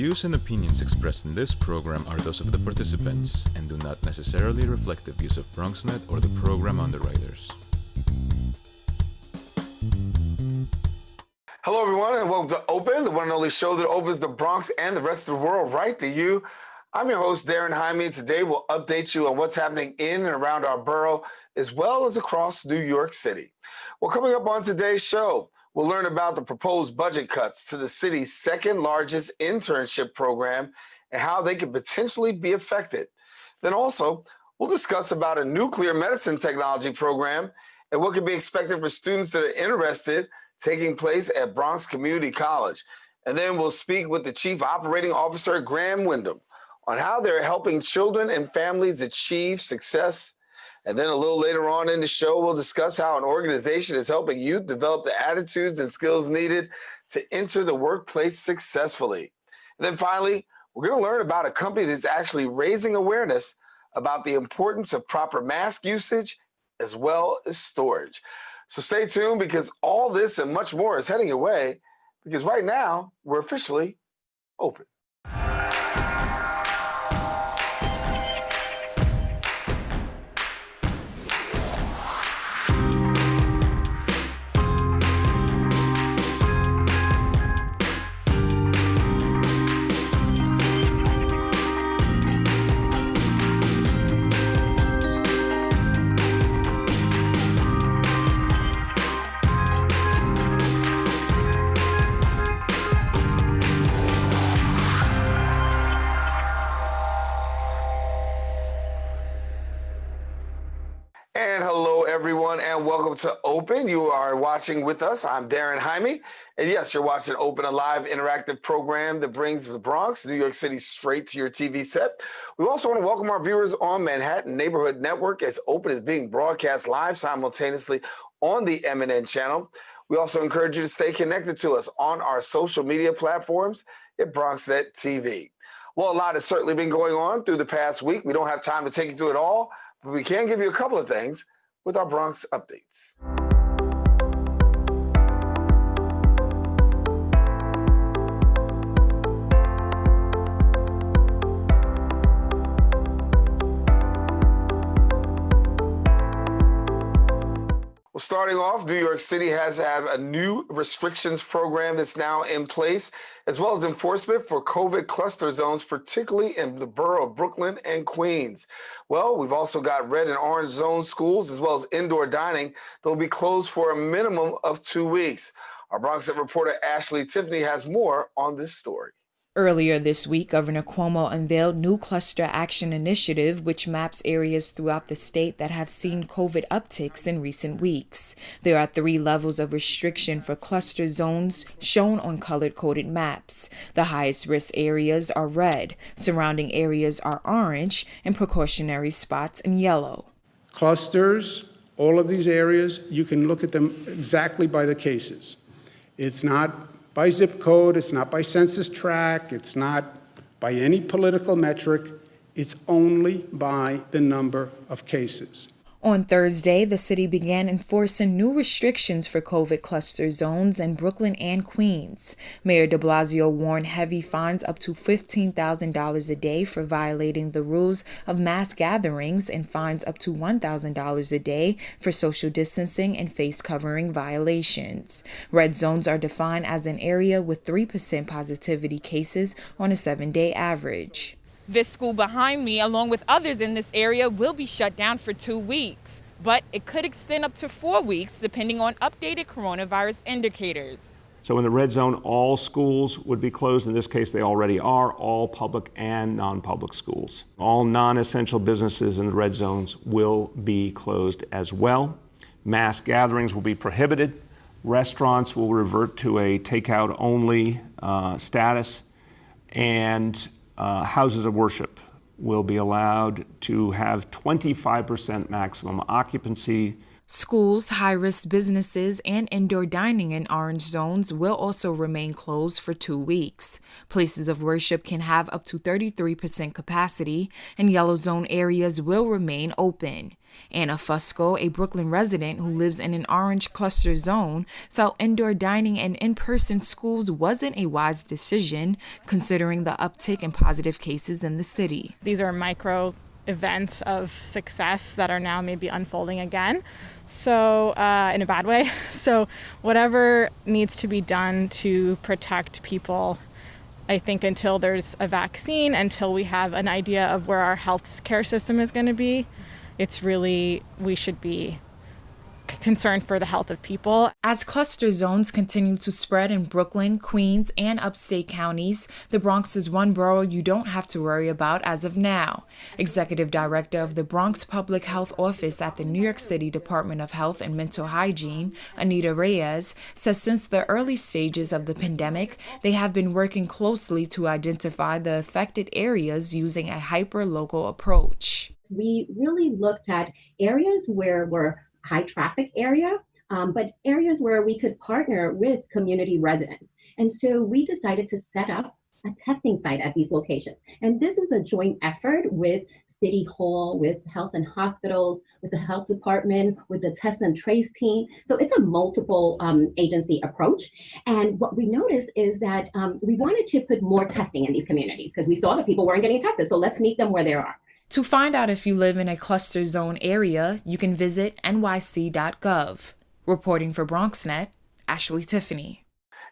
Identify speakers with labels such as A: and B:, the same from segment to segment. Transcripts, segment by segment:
A: views and opinions expressed in this program are those of the participants and do not necessarily reflect the views of BronxNet or the program underwriters.
B: Hello, everyone, and welcome to Open, the one and only show that opens the Bronx and the rest of the world right to you. I'm your host, Daren, Jaime, and today we'll update you on what's happening in and around our borough, as well as across New York City. Well, coming up on today's show, we'll learn about the proposed budget cuts to the city's second largest internship program and how they could potentially be affected. Then also, we'll discuss about a nuclear medicine technology program and what can be expected for students that are interested taking place at Bronx Community College. And then we'll speak with the Chief Operating Officer at Windham on how they're helping children and families achieve success. And then a little later on in the show, we'll discuss how an organization is helping youth develop the attitudes and skills needed to enter the workplace successfully. And then finally, we're going to learn about a company that's actually raising awareness about the importance of proper mask usage as well as storage. So stay tuned, because all this and much more is heading your way, because right now we're officially open. And hello, everyone, and welcome to Open. You are watching with us. I'm Daren, Jaime. And yes, you're watching Open, a live interactive program that brings the Bronx, New York City, straight to your TV set. We also want to welcome our viewers on Manhattan Neighborhood Network, as Open is being broadcast live simultaneously on the MNN channel. We also encourage you to stay connected to us on our social media platforms at BronxNet TV. Well, a lot has certainly been going on through the past week. We don't have time to take you through it all, but we can give you a couple of things with our Bronx updates. Well, starting off, New York City has had a new restrictions program that's now in place, as well as enforcement for COVID cluster zones, particularly in the borough of Brooklyn and Queens. Well, we've also got red and orange zone schools, as well as indoor dining that will be closed for a minimum of 2 weeks. Our Bronx reporter Ashley Tiffany has more on this story.
C: Earlier this week, Governor Cuomo unveiled new cluster action initiative, which maps areas throughout the state that have seen COVID upticks in recent weeks. There are 3 levels of restriction for cluster zones shown on colored-coded maps. The highest risk areas are red, surrounding areas are orange, and precautionary spots in yellow.
D: Clusters, all of these areas, you can look at them exactly by the cases. It's not by zip code, it's not by census tract, it's not by any political metric, it's only by the number of cases.
C: On Thursday, the city began enforcing new restrictions for COVID cluster zones in Brooklyn and Queens. Mayor de Blasio warned heavy fines up to $15,000 a day for violating the rules of mass gatherings and fines up to $1,000 a day for social distancing and face covering violations. Red zones are defined as an area with 3% positivity cases on a 7-day average.
E: This school behind me, along with others in this area, will be shut down for 2 weeks, but it could extend up to 4 weeks depending on updated coronavirus indicators.
F: So in the red zone, all schools would be closed. In this case, they already are, all public and non-public schools. All non-essential businesses in the red zones will be closed as well. Mass gatherings will be prohibited. Restaurants will revert to a takeout only status, and houses of worship will be allowed to have 25% maximum occupancy.
C: Schools, high-risk businesses, and indoor dining in orange zones will also remain closed for 2 weeks. Places of worship can have up to 33% capacity, and yellow zone areas will remain open. Anna Fusco, a Brooklyn resident who lives in an orange cluster zone, felt indoor dining and in-person schools wasn't a wise decision, considering the uptick in positive cases in the city.
G: These are micro events of success that are now maybe unfolding again. So in a bad way. So whatever needs to be done to protect people, I think until there's a vaccine, until we have an idea of where our health care system is going to be, it's really, we should be concerned for the health of people.
C: As cluster zones continue to spread in Brooklyn, Queens, and upstate counties, the Bronx is one borough you don't have to worry about as of now. Executive Director of the Bronx Public Health Office at the New York City Department of Health and Mental Hygiene, Anita Reyes, says since the early stages of the pandemic, they have been working closely to identify the affected areas using a hyper-local approach.
H: We really looked at areas where we're high traffic area, but areas where we could partner with community residents. And so we decided to set up a testing site at these locations. And this is a joint effort with City Hall, with health and hospitals, with the health department, with the test and trace team. So it's a multiple agency approach. And what we noticed is that we wanted to put more testing in these communities because we saw that people weren't getting tested. So let's meet them where they are.
C: To find out if you live in a cluster zone area, you can visit nyc.gov. Reporting for BronxNet, Ashley Tiffany.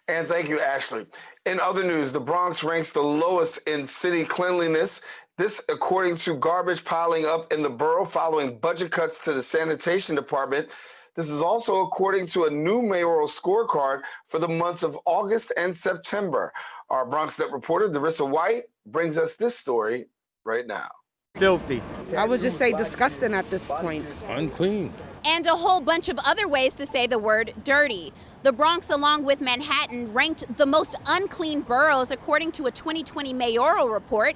B: And thank you, Ashley. In other news, the Bronx ranks the lowest in city cleanliness. This according to garbage piling up in the borough following budget cuts to the sanitation department. This is also according to a new mayoral scorecard for the months of August and September. Our BronxNet reporter, Darissa White, brings us this story right now.
I: Filthy.
J: I would just say disgusting at this point.
I: Unclean.
K: And a whole bunch of other ways to say the word dirty. The Bronx, along with Manhattan, ranked the most unclean boroughs according to a 2020 mayoral report.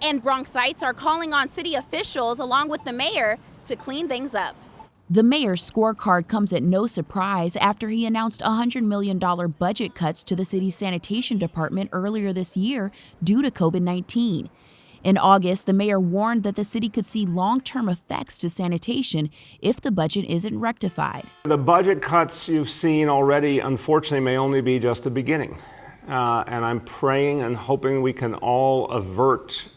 K: And Bronxites are calling on city officials, along with the mayor, to clean things up.
L: The mayor's scorecard comes at no surprise after he announced $100 million budget cuts to the city's sanitation department earlier this year due to COVID-19. In August, the mayor warned that the city could see long-term effects to sanitation if the budget isn't rectified.
F: The budget cuts you've seen already, unfortunately, may only be just the beginning. And I'm praying and hoping we can all avert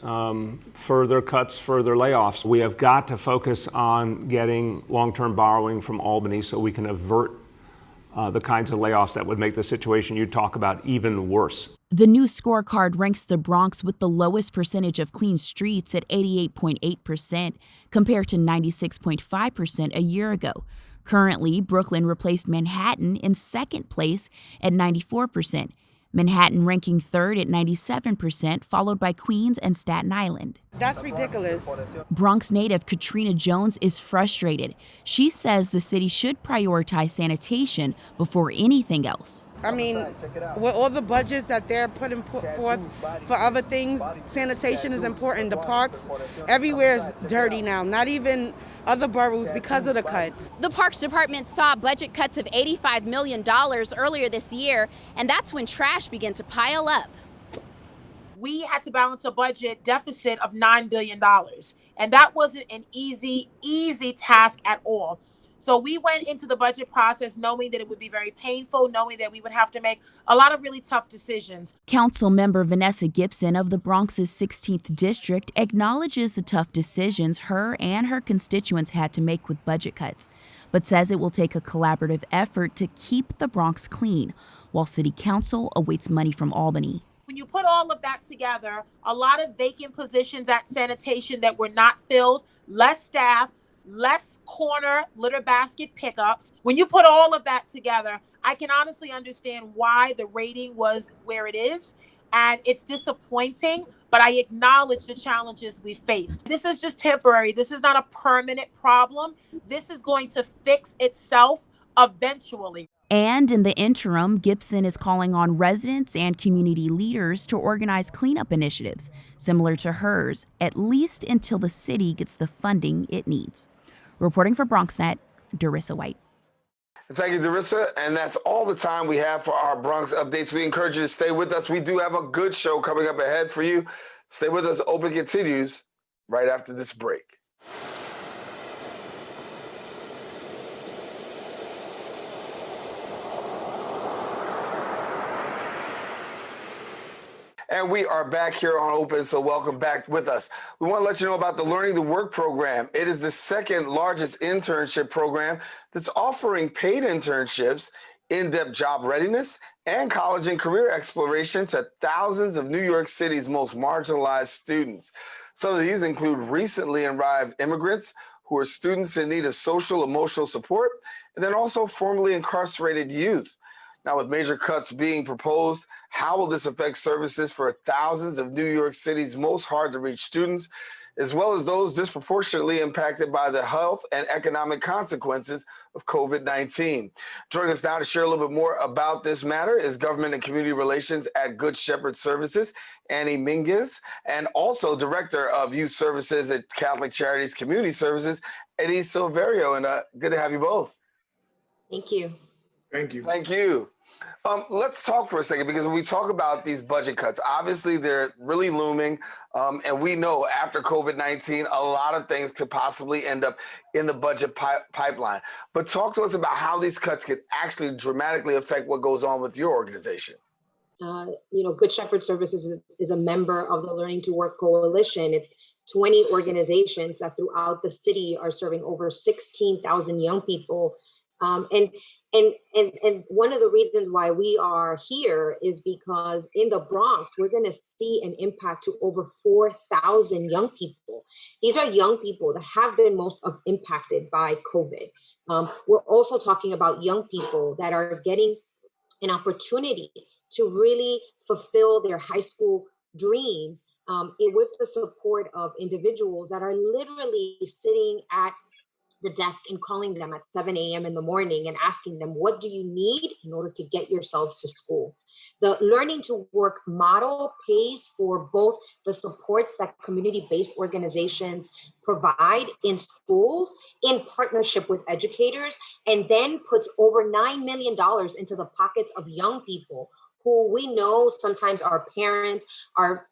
F: further cuts, further layoffs. We have got to focus on getting long-term borrowing from Albany so we can avert the kinds of layoffs that would make the situation you talk about even worse.
L: The new scorecard ranks the Bronx with the lowest percentage of clean streets at 88.8% compared to 96.5% a year ago. Currently, Brooklyn replaced Manhattan in second place at 94%. Manhattan ranking third at 97%, followed by Queens and Staten Island.
J: That's ridiculous.
L: Bronx native Katrina Jones is frustrated. She says the city should prioritize sanitation before anything else.
J: I mean, with all the budgets that they're putting forth for other things, sanitation is important. The parks, everywhere is dirty now, not even other boroughs because of the cuts.
K: The Parks Department saw budget cuts of $85 million earlier this year, and that's when trash began to pile up.
M: We had to balance a budget deficit of $9 billion, and that wasn't an easy task at all. So we went into the budget process knowing that it would be very painful, knowing that we would have to make a lot of really tough decisions.
L: Council member Vanessa Gibson of the Bronx's 16th District acknowledges the tough decisions her and her constituents had to make with budget cuts, but says it will take a collaborative effort to keep the Bronx clean, while City Council awaits money from Albany.
M: When you put all of that together, a lot of vacant positions at sanitation that were not filled, less staff, less corner litter basket pickups. When you put all of that together, I can honestly understand why the rating was where it is. And it's disappointing, but I acknowledge the challenges we faced. This is just temporary. This is not a permanent problem. This is going to fix itself eventually.
L: And in the interim, Gibson is calling on residents and community leaders to organize cleanup initiatives similar to hers, at least until the city gets the funding it needs. Reporting for BronxNet, Darissa White.
B: Thank you, Darissa. And that's all the time we have for our Bronx updates. We encourage you to stay with us. We do have a good show coming up ahead for you. Stay with us. Open continues right after this break. And we are back here on Open, so welcome back with us. We want to let you know about the Learning to Work program. It is the second largest internship program that's offering paid internships, in-depth job readiness, and college and career exploration to thousands of New York City's most marginalized students. Some of these include recently arrived immigrants who are students in need of social emotional support, and then also formerly incarcerated youth. Now, with major cuts being proposed, how will this affect services for thousands of New York City's most hard-to-reach students, as well as those disproportionately impacted by the health and economic consequences of COVID-19? Joining us now to share a little bit more about this matter is Government and Community Relations at Good Shepherd Services, Annie Minguez, and also Director of Youth Services at Catholic Charities Community Services, Eddie Silverio. And good to have you both.
I: Thank you.
B: Thank you. Thank you. Let's talk for a second, because when we talk about these budget cuts, obviously they're really looming. And we know after COVID-19, a lot of things could possibly end up in the budget pipeline. But talk to us about how these cuts could actually dramatically affect what goes on with your organization.
I: Good Shepherd Services is a member of the Learning to Work Coalition. It's 20 organizations that throughout the city are serving over 16,000 young people. And one of the reasons why we are here is because in the Bronx, we're going to see an impact to over 4,000 young people. These are young people that have been most impacted by COVID. We're also talking about young people that are getting an opportunity to really fulfill their high school dreams with the support of individuals that are literally sitting at the desk and calling them at 7 a.m. in the morning and asking them, what do you need in order to get yourselves to school? The Learning to Work model pays for both the supports that community-based organizations provide in schools in partnership with educators, and then puts over $9 million into the pockets of young people who we know sometimes our parents are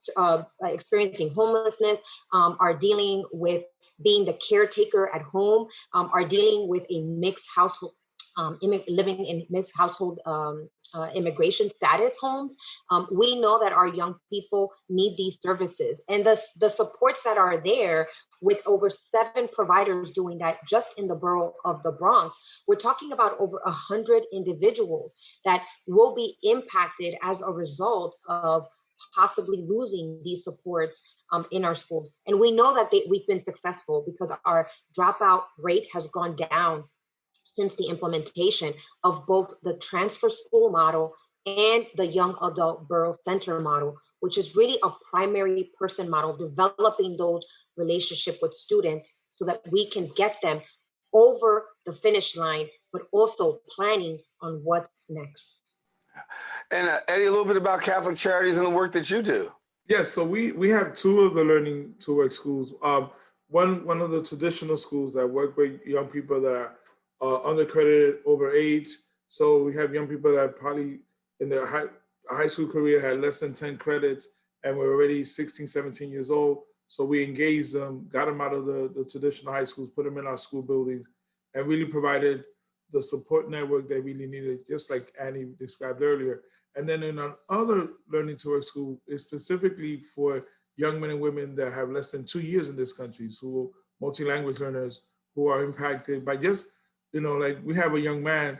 I: experiencing homelessness, are dealing with being the caretaker at home, are dealing with a mixed household, living in mixed household immigration status homes. We know that our young people need these services, and the supports that are there, with over 7 providers doing that just in the borough of the Bronx, we're talking about over 100 individuals that will be impacted as a result of possibly losing these supports in our schools. And we know that we've been successful because our dropout rate has gone down since the implementation of both the transfer school model and the young adult borough center model, which is really a primary person model, developing those relationships with students so that we can get them over the finish line, but also planning on what's next.
B: And Eddie, a little bit about Catholic Charities and the work that you do.
N: Yes, so we have 2 of the Learning to Work schools. One of the traditional schools that work with young people that are undercredited, over age. So we have young people that probably in their high school career had less than 10 credits and were already 16, 17 years old. So we engaged them, got them out of the traditional high schools, put them in our school buildings, and really provided the support network they really needed, just like Annie described earlier. And then in our other Learning to Work school is specifically for young men and women that have less than 2 years in this country, who multi-language learners who are impacted by just, like we have a young man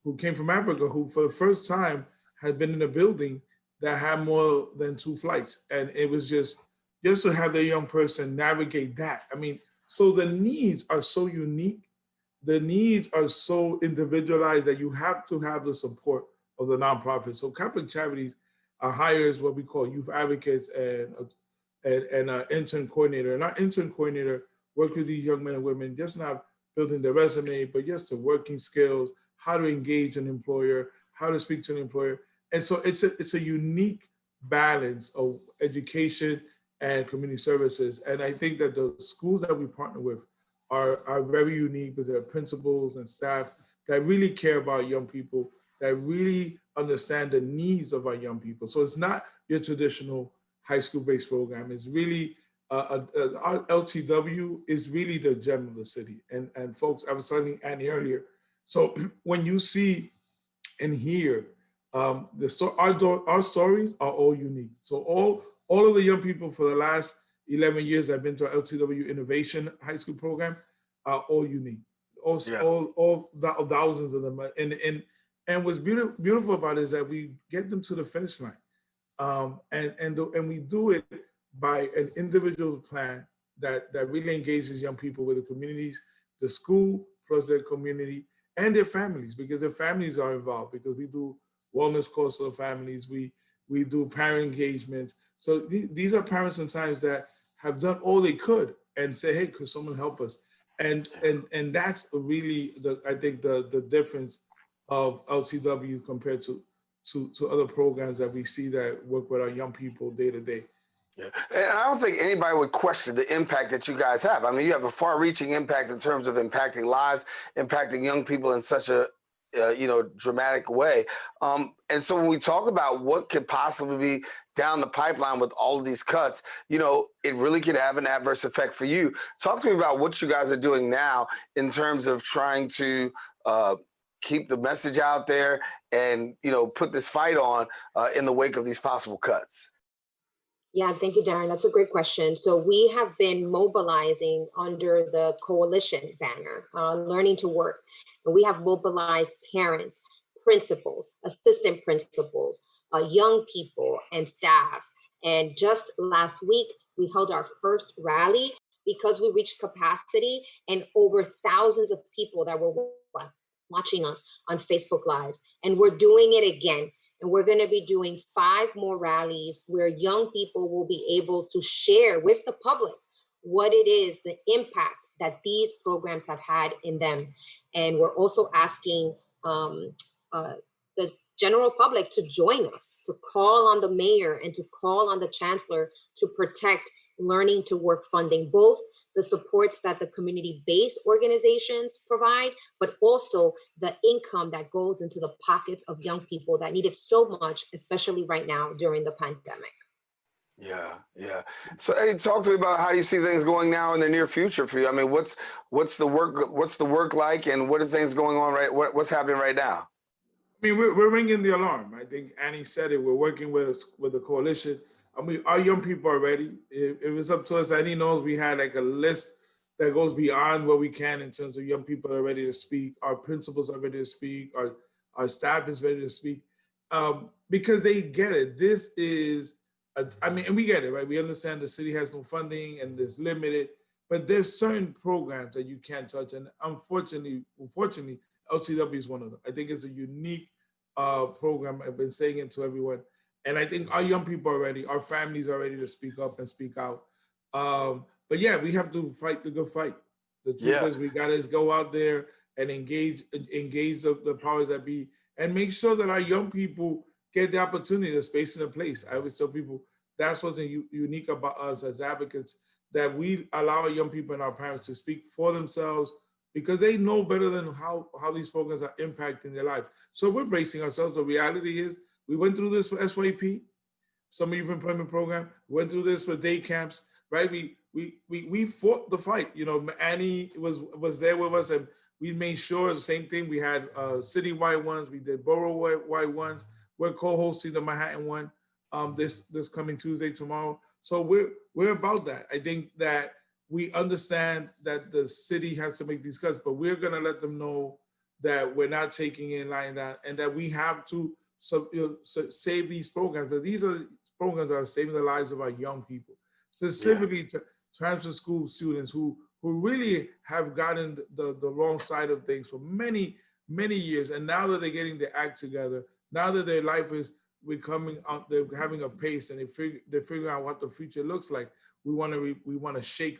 N: who came from Africa who for the first time had been in a building that had more than 2 flights. And it was just to have the young person navigate that. I mean, so the needs are so unique. The needs are so individualized that you have to have the support of the nonprofit. So Catholic Charities hires what we call youth advocates and an intern coordinator. And our intern coordinator works with these young men and women, just not building their resume, but just the working skills, how to engage an employer, how to speak to an employer. And so it's a unique balance of education and community services. And I think that the schools that we partner with are very unique because there are principals and staff that really care about young people, that really understand the needs of our young people. So it's not your traditional high school-based program. It's really, our LTW is really the gem of the city. And folks, I was telling Annie earlier, so when you see and hear our stories are all unique. So all of the young people for the last 11 years I've been to our LTW Innovation High School program are all unique. All thousands of them. And what's beautiful about it is that we get them to the finish line. And we do it by an individual plan that really engages young people with the communities, the school, plus their community, and their families, because their families are involved, because we do wellness courses for families, we do parent engagements. So these are parents sometimes that have done all they could and say, hey, could someone help us? And that's really I think the difference of LCW compared to other programs that we see that work with our young people day to day.
B: Yeah. And I don't think anybody would question the impact that you guys have. I mean, you have a far-reaching impact in terms of impacting lives, impacting young people in such a dramatic way. And so when we talk about what could possibly be down the pipeline with all of these cuts, it really could have an adverse effect for you. Talk to me about what you guys are doing now in terms of trying to keep the message out there and, put this fight on in the wake of these possible cuts.
I: Yeah, thank you, Daren. That's a great question. So we have been mobilizing under the coalition banner, Learning to Work. And we have mobilized parents, principals, assistant principals, young people, and staff. And just last week, we held our first rally because we reached capacity and over thousands of people that were watching us on Facebook Live. And we're doing it again. And we're going to be doing 5 more rallies where young people will be able to share with the public what it is, the impact that these programs have had in them. And we're also asking the general public to join us, to call on the mayor and to call on the chancellor to protect Learning to Work funding, both the supports that the community-based organizations provide, but also the income that goes into the pockets of young people that need it so much, especially right now during the pandemic.
B: Yeah. So Eddie, talk to me about how you see things going now in the near future for you. I mean, what's the work like, and what are things going on what's happening right now?
N: I mean, we're ringing the alarm. I think Annie said it. We're working with the coalition. I mean, our young people are ready. It was up to us. Annie knows we had like a list that goes beyond what we can in terms of young people are ready to speak. Our principals are ready to speak. Our staff is ready to speak because they get it. This is, and we get it, right? We understand the city has no funding and it's limited, but there's certain programs that you can't touch. And unfortunately, LCW is one of them. I think it's a unique program. I've been saying it to everyone. And I think our young people are ready. Our families are ready to speak up and speak out. But yeah, we have to fight the good fight. The truth is we got to go out there and engage the powers that be and make sure that our young people get the opportunity, the space and the place. I always tell people that's what's unique about us as advocates, that we allow our young people and our parents to speak for themselves because they know better than how these programs are impacting their lives. So we're bracing ourselves. The reality is, we went through this for SYP, Summer Youth Employment Program. We went through this for day camps, right? We fought the fight. Annie was there with us, and we made sure the same thing. We had citywide ones. We did borough-wide ones. We're co-hosting the Manhattan one this coming Tuesday, tomorrow. So we're about that. I think that we understand that the city has to make these cuts, but we're gonna let them know that we're not taking in line that, and that we have to save these programs. But these are programs that are saving the lives of our young people, specifically transfer school students who really have gotten the wrong side of things for many years. And now that they're getting their act together, now that their life is becoming, they're having a pace, and they're figuring out what the future looks like. We want to shake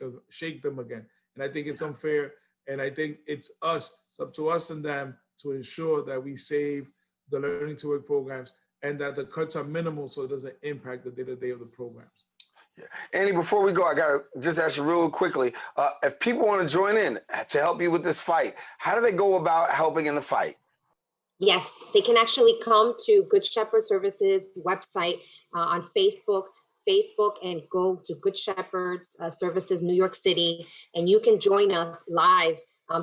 N: them again. And I think it's unfair. And I think it's up to us and them to ensure that we save the Learning to Work programs and that the cuts are minimal so it doesn't impact the day-to-day of the programs.
B: Annie, before we go, I got to just ask you real quickly, if people want to join in to help you with this fight, how do they go about helping in the fight?
I: Yes, they can actually come to Good Shepherd Services website on Facebook, and go to Good Shepherd Services New York City, and you can join us live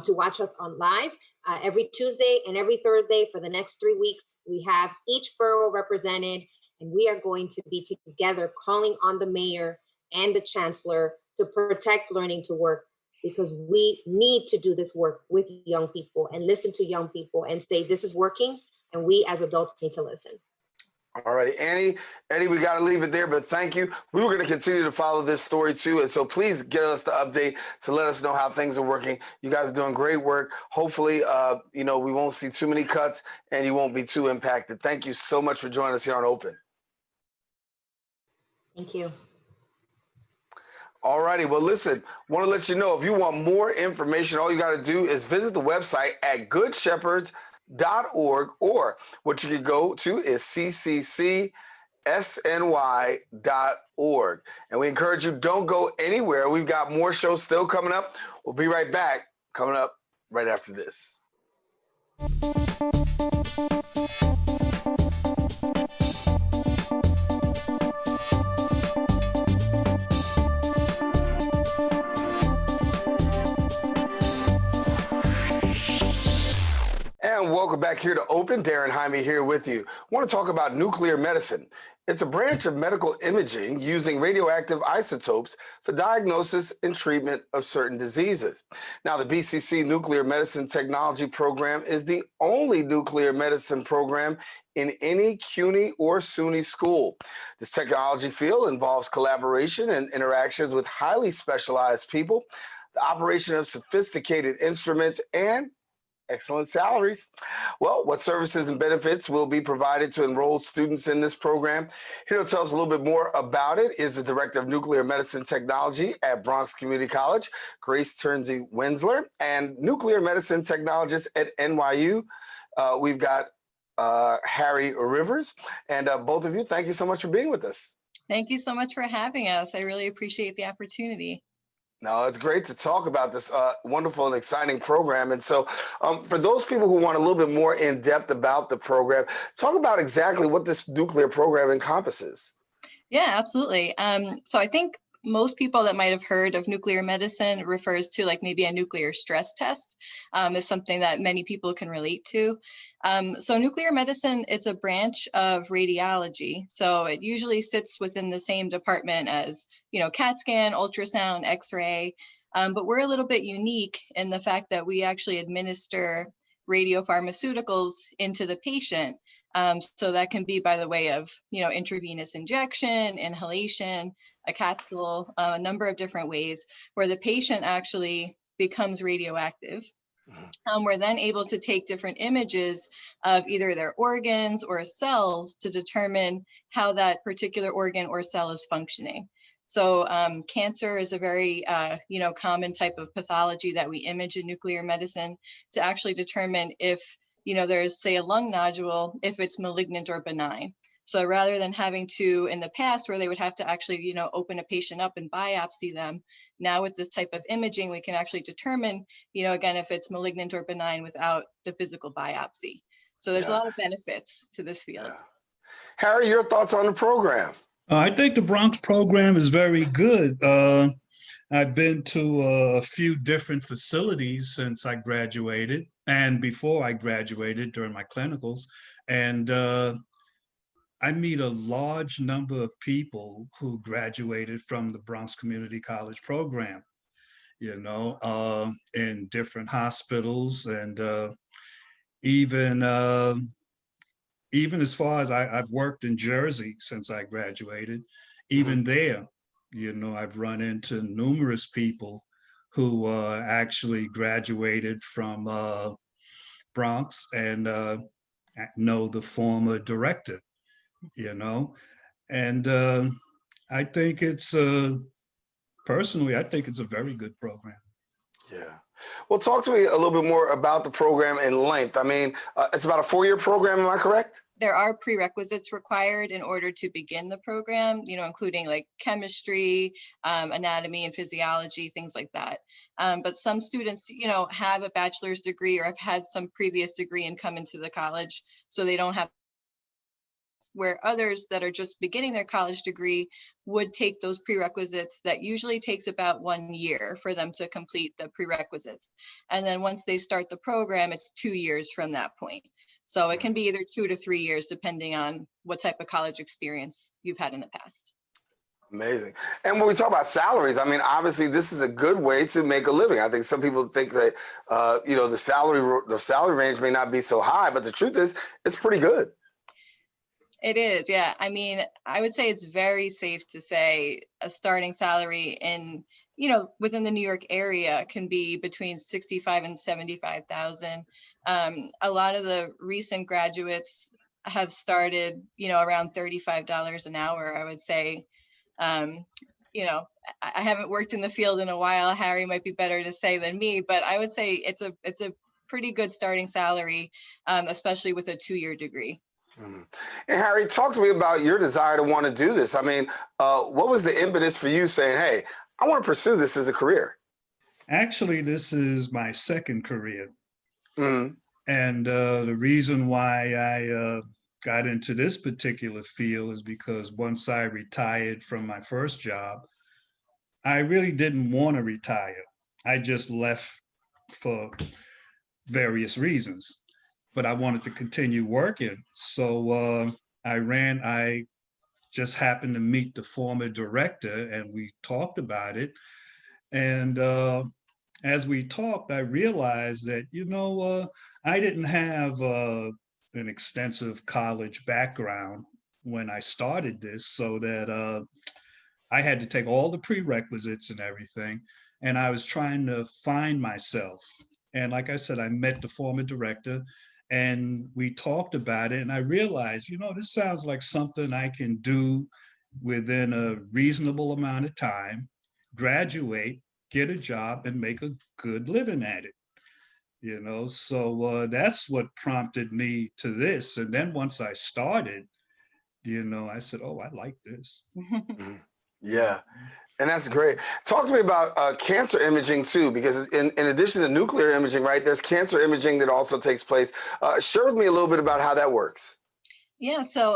I: to watch us on live every Tuesday and every Thursday for the next 3 weeks. We have each borough represented, and we are going to be together calling on the mayor and the chancellor to protect learning to work, because we need to do this work with young people and listen to young people and say, this is working, and we as adults need to listen.
B: All righty, Annie, Eddie, we got to leave it there, but thank you. We were going to continue to follow this story too, and so please get us the update to let us know how things are working. You guys are doing great work. Hopefully, we won't see too many cuts and you won't be too impacted. Thank you so much for joining us here on Open.
I: Thank you.
B: All righty. Well, listen, want to let you know, if you want more information, all you got to do is visit the website at goodshepherds.org, or what you can go to is cccSNY.org. And we encourage you, don't go anywhere. We've got more shows still coming up. We'll be right back, coming up right after this. And welcome back here to Open. Daren Jaime here with you. I want to talk about nuclear medicine. It's a branch of medical imaging using radioactive isotopes for diagnosis and treatment of certain diseases. Now, the BCC Nuclear Medicine Technology Program is the only nuclear medicine program in any CUNY or SUNY school. This technology field involves collaboration and interactions with highly specialized people, the operation of sophisticated instruments, and excellent salaries. Well, what services and benefits will be provided to enrolled students in this program? Here to tell us a little bit more about it is the Director of Nuclear Medicine Technology at Bronx Community College, Grace Tursi-Wenzler, and Nuclear Medicine Technologist at NYU. We've got Harry Rivers, and both of you, thank you so much for being with us.
O: Thank you so much for having us. I really appreciate the opportunity.
B: No, it's great to talk about this wonderful and exciting program. And so for those people who want a little bit more in depth about the program, talk about exactly what this nuclear program encompasses.
O: Yeah, absolutely. So I think most people that might have heard of nuclear medicine refers to like maybe a nuclear stress test is something that many people can relate to. So nuclear medicine, it's a branch of radiology. So it usually sits within the same department as, CAT scan, ultrasound, X-ray. But we're a little bit unique in the fact that we actually administer radiopharmaceuticals into the patient. So that can be by the way of, intravenous injection, inhalation, a capsule, a number of different ways where the patient actually becomes radioactive. We're then able to take different images of either their organs or cells to determine how that particular organ or cell is functioning. So cancer is a very, common type of pathology that we image in nuclear medicine to actually determine if, there's, say, a lung nodule, if it's malignant or benign. So rather than having to, in the past, where they would have to actually, open a patient up and biopsy them, now with this type of imaging, we can actually determine, again, if it's malignant or benign without the physical biopsy. So there's a lot of benefits to this field.
B: Yeah. Harry, your thoughts on the program?
P: I think the Bronx program is very good. I've been to a few different facilities since I graduated and before I graduated during my clinicals. And I meet a large number of people who graduated from the Bronx Community College program, in different hospitals, and even as far as I've worked in Jersey since I graduated, even there, I've run into numerous people who actually graduated from Bronx and know the former director, and I think it's, personally, I think it's a very good program.
B: Yeah. Well, talk to me a little bit more about the program in length. I mean, it's about a 4-year program, am I correct?
O: there are prerequisites required in order to begin the program, including like chemistry, anatomy and physiology, things like that. But some students, have a bachelor's degree or have had some previous degree and come into the college, so they don't have, where others that are just beginning their college degree would take those prerequisites. That usually takes about 1 year for them to complete the prerequisites. And then once they start the program, it's 2 years from that point. So it can be either 2 to 3 years, depending on what type of college experience you've had in the past.
B: Amazing. And when we talk about salaries, I mean, obviously this is a good way to make a living. I think some people think that, the salary range may not be so high, but the truth is it's pretty good.
O: It is, yeah. I mean, I would say it's very safe to say a starting salary in, within the New York area can be between 65 and 75,000. A lot of the recent graduates have started, around $35 an hour, I would say. I haven't worked in the field in a while. Harry might be better to say than me, but I would say it's a pretty good starting salary, especially with a 2-year degree.
B: Mm-hmm. And Harry, talk to me about your desire to want to do this. I mean, what was the impetus for you saying, hey, I want to pursue this as a career?
P: Actually, this is my second career.
B: Mm-hmm.
P: And the reason why I got into this particular field is because once I retired from my first job, I really didn't want to retire. I just left for various reasons, but I wanted to continue working. So I just happened to meet the former director and we talked about it. And as we talked, I realized that, I didn't have an extensive college background when I started this, so that I had to take all the prerequisites and everything. And I was trying to find myself. And like I said, I met the former director and we talked about it. And I realized, this sounds like something I can do within a reasonable amount of time, graduate, get a job, and make a good living at it. So that's what prompted me to this. And then once I started, I said, oh, I like this.
B: Mm-hmm. Yeah. And that's great. Talk to me about cancer imaging too, because in addition to nuclear imaging, right, there's cancer imaging that also takes place. Share with me a little bit about how that works.
O: Yeah, so,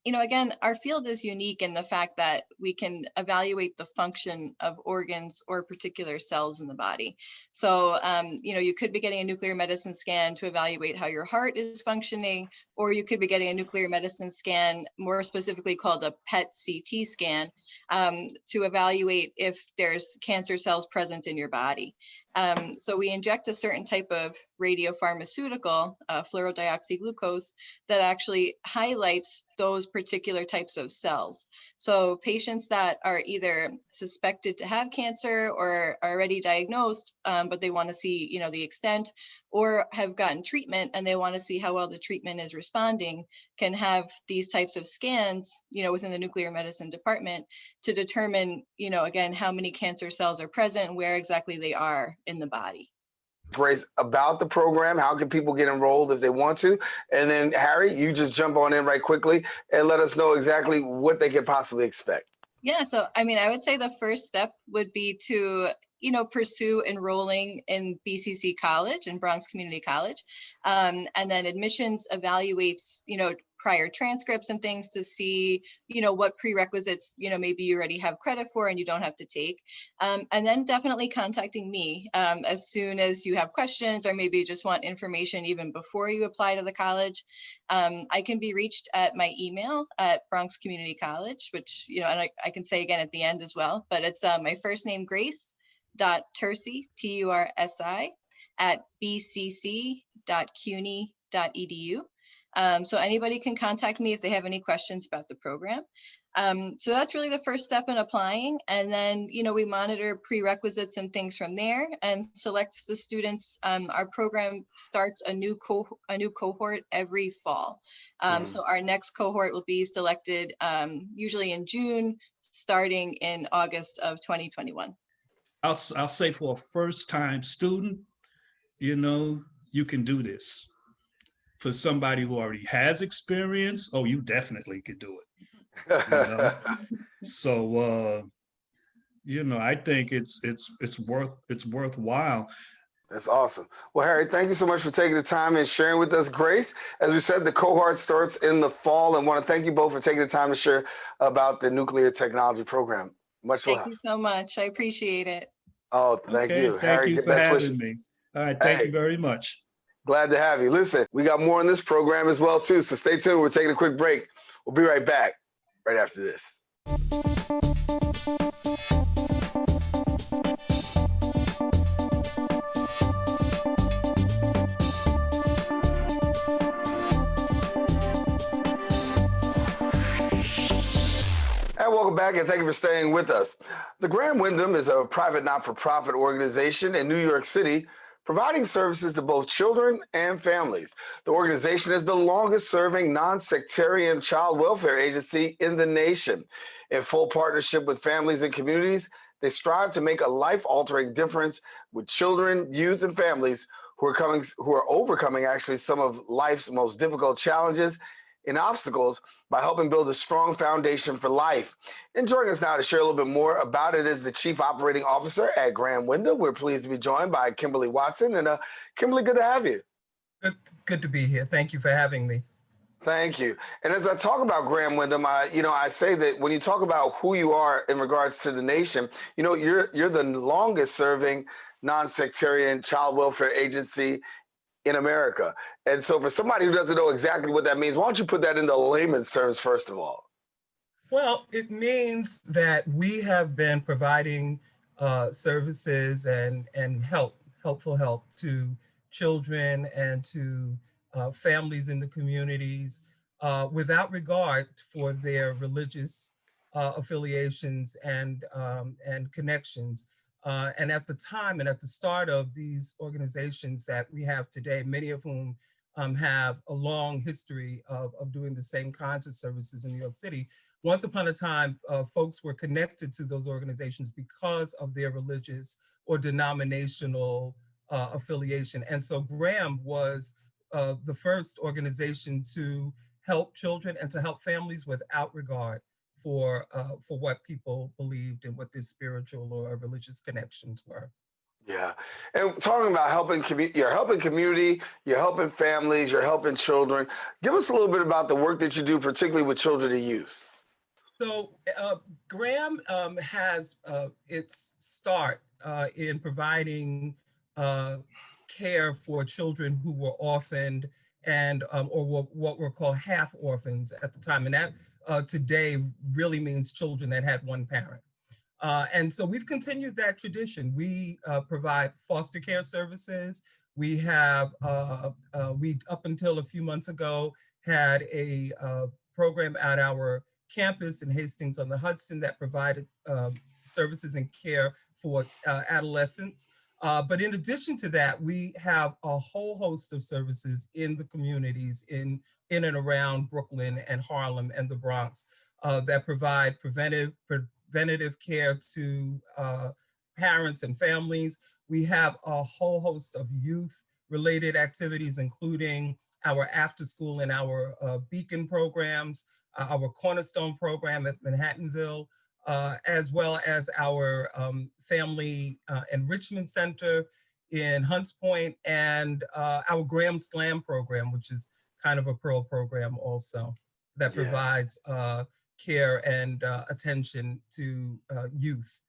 O: again, our field is unique in the fact that we can evaluate the function of organs or particular cells in the body. So, you could be getting a nuclear medicine scan to evaluate how your heart is functioning, or you could be getting a nuclear medicine scan, more specifically called a PET-CT scan, to evaluate if there's cancer cells present in your body. So we inject a certain type of radiopharmaceutical, fluorodeoxyglucose, that actually highlights those particular types of cells. So patients that are either suspected to have cancer or are already diagnosed, but they want to see, the extent, or have gotten treatment and they want to see how well the treatment is responding, can have these types of scans, within the nuclear medicine department to determine, again, how many cancer cells are present and where exactly they are in the body.
B: Grace, about the program, how can people get enrolled if they want to? And then Harry, you just jump on in right quickly and let us know exactly what they could possibly expect.
O: Yeah, so I would say the first step would be to pursue enrolling in BCC College, in Bronx Community College. And then admissions evaluates, prior transcripts and things to see, what prerequisites, maybe you already have credit for and you don't have to take. And then definitely contacting me as soon as you have questions or maybe you just want information even before you apply to the college. I can be reached at my email at Bronx Community College, which, and I can say again at the end as well, but it's my first name, Grace.Tursi, Tursi, at bcc.cuny.edu. So anybody can contact me if they have any questions about the program. So that's really the first step in applying. And then, we monitor prerequisites and things from there and select the students. Our program starts a new cohort every fall. So our next cohort will be selected usually in June, starting in August of 2021.
P: I'll say for a first-time student, you can do this. for somebody who already has experience, oh, you definitely could do it. You know? So I think it's worthwhile.
B: That's awesome. Well, Harry, thank you so much for taking the time and sharing with us. Grace, as we said, the cohort starts in the fall, and want to thank you both for taking the time to share about the nuclear technology program. Much love.
O: Thank you so much. I appreciate it.
B: Oh, thank you.
P: Thank
B: Harry,
P: you for
B: best
P: having
B: wishes.
P: me. All right, thank you very much.
B: Glad to have you. Listen, we got more on this program as well, too, so stay tuned. We're taking a quick break. We'll be right back right after this. And welcome back, and thank you for staying with us. The Grand Windham is a private not-for-profit organization in New York City providing services to both children and families. The organization is the longest-serving non-sectarian child welfare agency in the nation. In full partnership with families and communities, they strive to make a life-altering difference with children, youth, and families who are overcoming actually some of life's most difficult challenges and obstacles by helping build a strong foundation for life. And joining us now to share a little bit more about it is the Chief Operating Officer at Grand Windham. We're pleased to be joined by Kimberly Watson. And Kimberly, good to have you.
Q: Good to be here. Thank you for having me.
B: Thank you. And as I talk about Grand Windham, I say that when you talk about who you are in regards to the nation, you're the longest serving non-sectarian child welfare agency in America. And so for somebody who doesn't know exactly what that means, why don't you put that into layman's terms first of all?
Q: Well, it means that we have been providing services and helpful help to children and to families in the communities without regard for their religious affiliations and connections. And at the time and at the start of these organizations that we have today, many of whom have a long history of doing the same kinds of services in New York City, once upon a time, folks were connected to those organizations because of their religious or denominational affiliation. And so GRAM was the first organization to help children and to help families without regard for what people believed and what their spiritual or religious connections were.
B: Yeah, and talking about you're helping community, you're helping families, you're helping children. Give us a little bit about the work that you do, particularly with children and youth.
Q: So GRAM has its start in providing care for children who were orphaned and or what were called half orphans at the time, and that today really means children that had one parent. And so we've continued that tradition. We provide foster care services. We have, we up until a few months ago, had a program at our campus in Hastings-on-the-Hudson that provided services and care for adolescents. But in addition to that, we have a whole host of services in the communities in and around Brooklyn and Harlem and the Bronx that provide preventative care to parents and families. We have a whole host of youth-related activities, including our after-school and our Beacon programs, our Cornerstone program at Manhattanville, as well as our Family Enrichment Center in Hunts Point, and our Graham Slam program, which is kind of a Pearl program also, that provides care and attention to youth.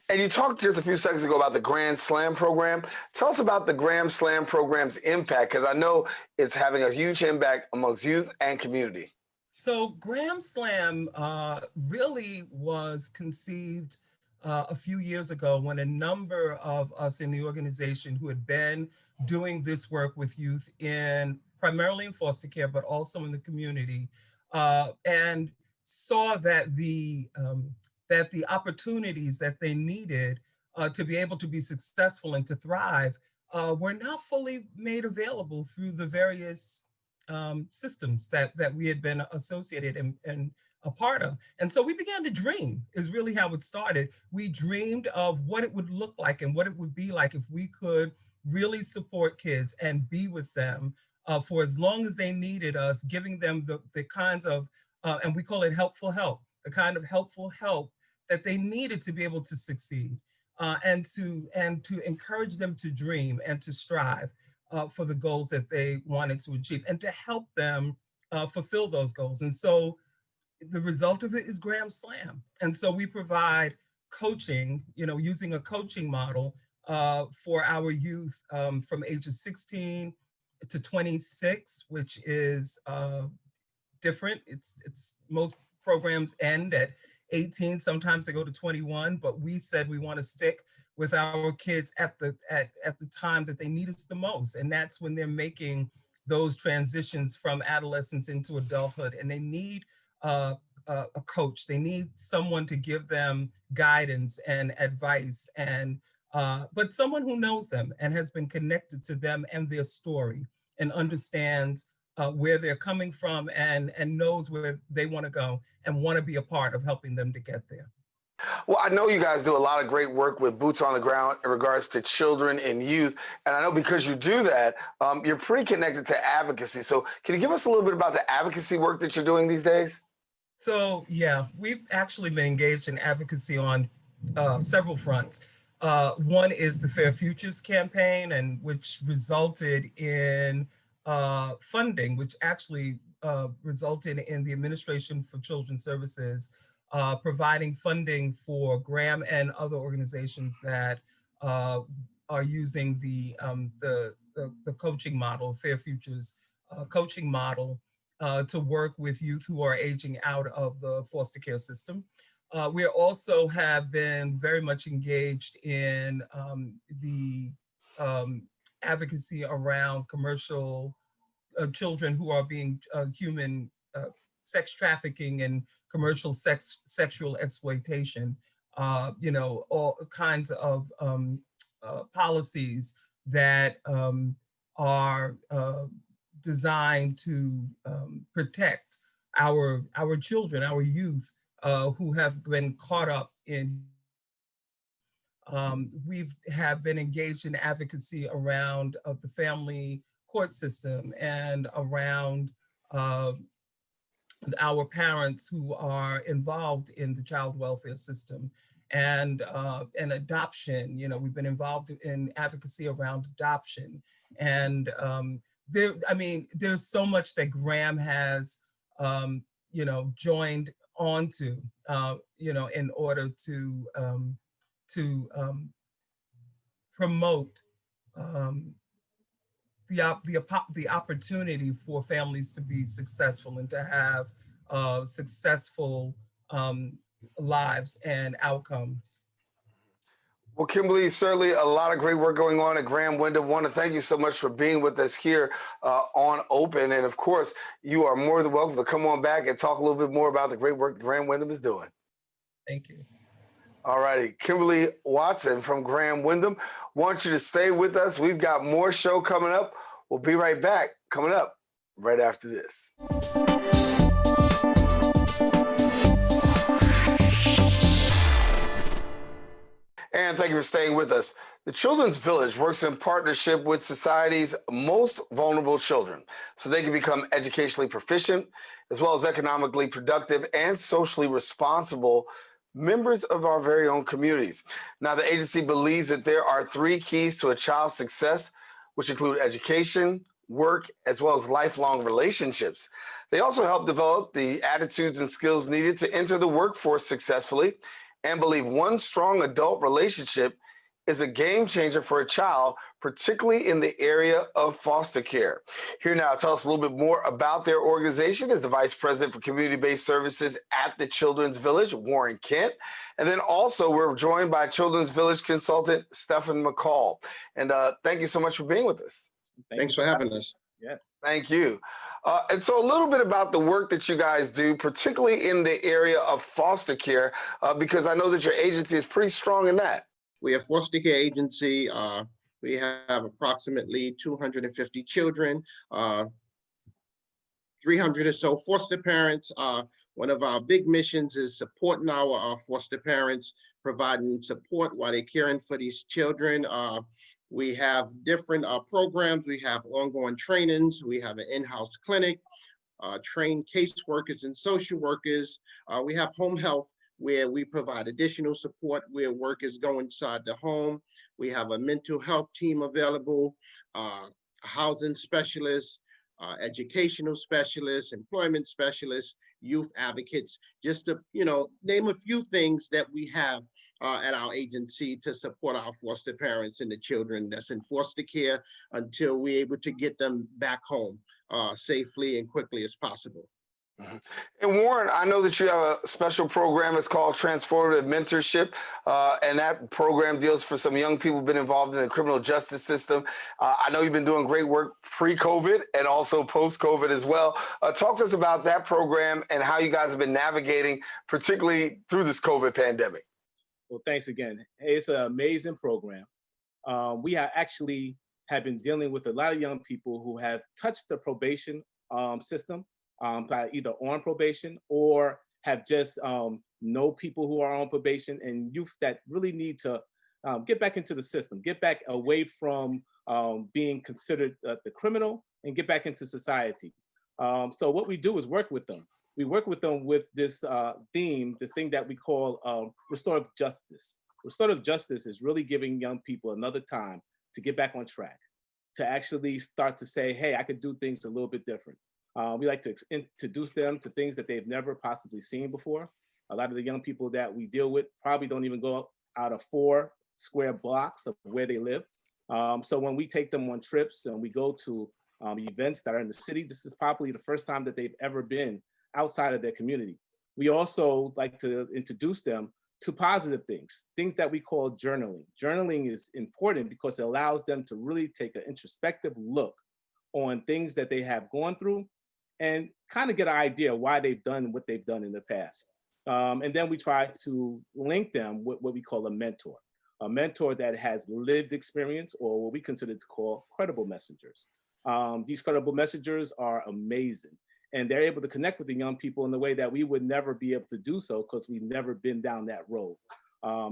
B: And you talked just a few seconds ago about the Grand Slam program. Tell us about the Grand Slam program's impact, because I know it's having a huge impact amongst youth and community.
Q: So Grand Slam really was conceived a few years ago when a number of us in the organization who had been doing this work with youth primarily in foster care, but also in the community, and saw that the opportunities that they needed to be able to be successful and to thrive were not fully made available through the various systems that we had been associated and a part of. And so we began to dream, is really how it started. We dreamed of what it would look like and what it would be like if we could really support kids and be with them for as long as they needed us, giving them the kinds of, and we call it helpful help, the kind of helpful help that they needed to be able to succeed, and to encourage them to dream and to strive for the goals that they wanted to achieve, and to help them fulfill those goals. And so the result of it is Graham Slam. And so we provide coaching, using a coaching model for our youth from ages 16 to 26, which is different. It's most programs end at 18, sometimes they go to 21, but we said we want to stick with our kids at the time that they need us the most. And that's when they're making those transitions from adolescence into adulthood, and they need a coach. They need someone to give them guidance and advice, and but someone who knows them and has been connected to them and their story, and understands where they're coming from, and knows where they want to go and want to be a part of helping them to get there.
B: Well, I know you guys do a lot of great work with boots on the ground in regards to children and youth. And I know because you do that, you're pretty connected to advocacy. So can you give us a little bit about the advocacy work that you're doing these days?
Q: So, yeah, we've actually been engaged in advocacy on several fronts. One is the Fair Futures campaign, and which resulted in funding, which actually resulted in the Administration for Children's Services providing funding for Graham and other organizations that are using the coaching model, Fair Futures coaching model, to work with youth who are aging out of the foster care system. We also have been very much engaged in the advocacy around commercial children who are being human sex trafficking and commercial sexual exploitation, all kinds of policies that are designed to protect our children, our youth, who have been caught up in. We have been engaged in advocacy around the family court system, and around our parents who are involved in the child welfare system, and adoption. We've been involved in advocacy around adoption, and there's so much that Graham has joined onto in order to promote the opportunity for families to be successful and to have successful lives and outcomes.
B: Well, Kimberly, certainly a lot of great work going on at Graham Windham. Want to thank you so much for being with us here on Open. And of course, you are more than welcome to come on back and talk a little bit more about the great work Graham Windham is doing.
Q: Thank you.
B: All righty. Kimberly Watson from Graham Windham. Want you to stay with us. We've got more show coming up. We'll be right back, coming up right after this. And thank you for staying with us. The Children's Village works in partnership with society's most vulnerable children so they can become educationally proficient, as well as economically productive and socially responsible members of our very own communities. Now, the agency believes that there are 3 keys to a child's success, which include education, work, as well as lifelong relationships. They also help develop the attitudes and skills needed to enter the workforce successfully, and believe one strong adult relationship is a game changer for a child, particularly in the area of foster care. Here now to tell us a little bit more about their organization is the Vice President for Community-Based Services at the Children's Village, Warren Kent. And then also we're joined by Children's Village consultant, Stephen McCall. And thank you so much for being with us.
R: Thanks for having us.
B: Yes. Thank you. And so a little bit about the work that you guys do, particularly in the area of foster care, because I know that your agency is pretty strong in that.
R: We are a foster care agency. We have approximately 250 children, 300 or so foster parents. One of our big missions is supporting our foster parents, providing support while they're caring for these children. We have different programs. We have ongoing trainings. We have an in-house clinic, trained caseworkers and social workers. We have home health, where we provide additional support where workers go inside the home. We have a mental health team available, housing specialists, educational specialists, employment specialists, youth advocates, just to name a few things that we have at our agency to support our foster parents and the children that's in foster care until we're able to get them back home safely and quickly as possible.
B: Mm-hmm. And Warren, I know that you have a special program. It's called Transformative Mentorship, and that program deals for some young people who've been involved in the criminal justice system. I know you've been doing great work pre-COVID and also post-COVID as well. Talk to us about that program and how you guys have been navigating, particularly through this COVID pandemic.
S: Well, thanks again. It's an amazing program. We actually have been dealing with a lot of young people who have touched the probation system, either on probation or have just know people who are on probation, and youth that really need to get back into the system, get back away from being considered the criminal and get back into society. So what we do is work with them. We work with them with this theme, the thing that we call restorative justice. Restorative justice is really giving young people another time to get back on track, to actually start to say, hey, I could do things a little bit different. We like to introduce them to things that they've never possibly seen before. A lot of the young people that we deal with probably don't even go out of 4 square blocks of where they live. So when we take them on trips and we go to events that are in the city, this is probably the first time that they've ever been outside of their community. We also like to introduce them to positive things, things that we call journaling. Journaling is important because it allows them to really take an introspective look on things that they have gone through and kind of get an idea why they've done what they've done in the past. And then we try to link them with what we call a mentor that has lived experience, or what we consider to call credible messengers. These credible messengers are amazing, and they're able to connect with the young people in a way that we would never be able to do so because we've never been down that road.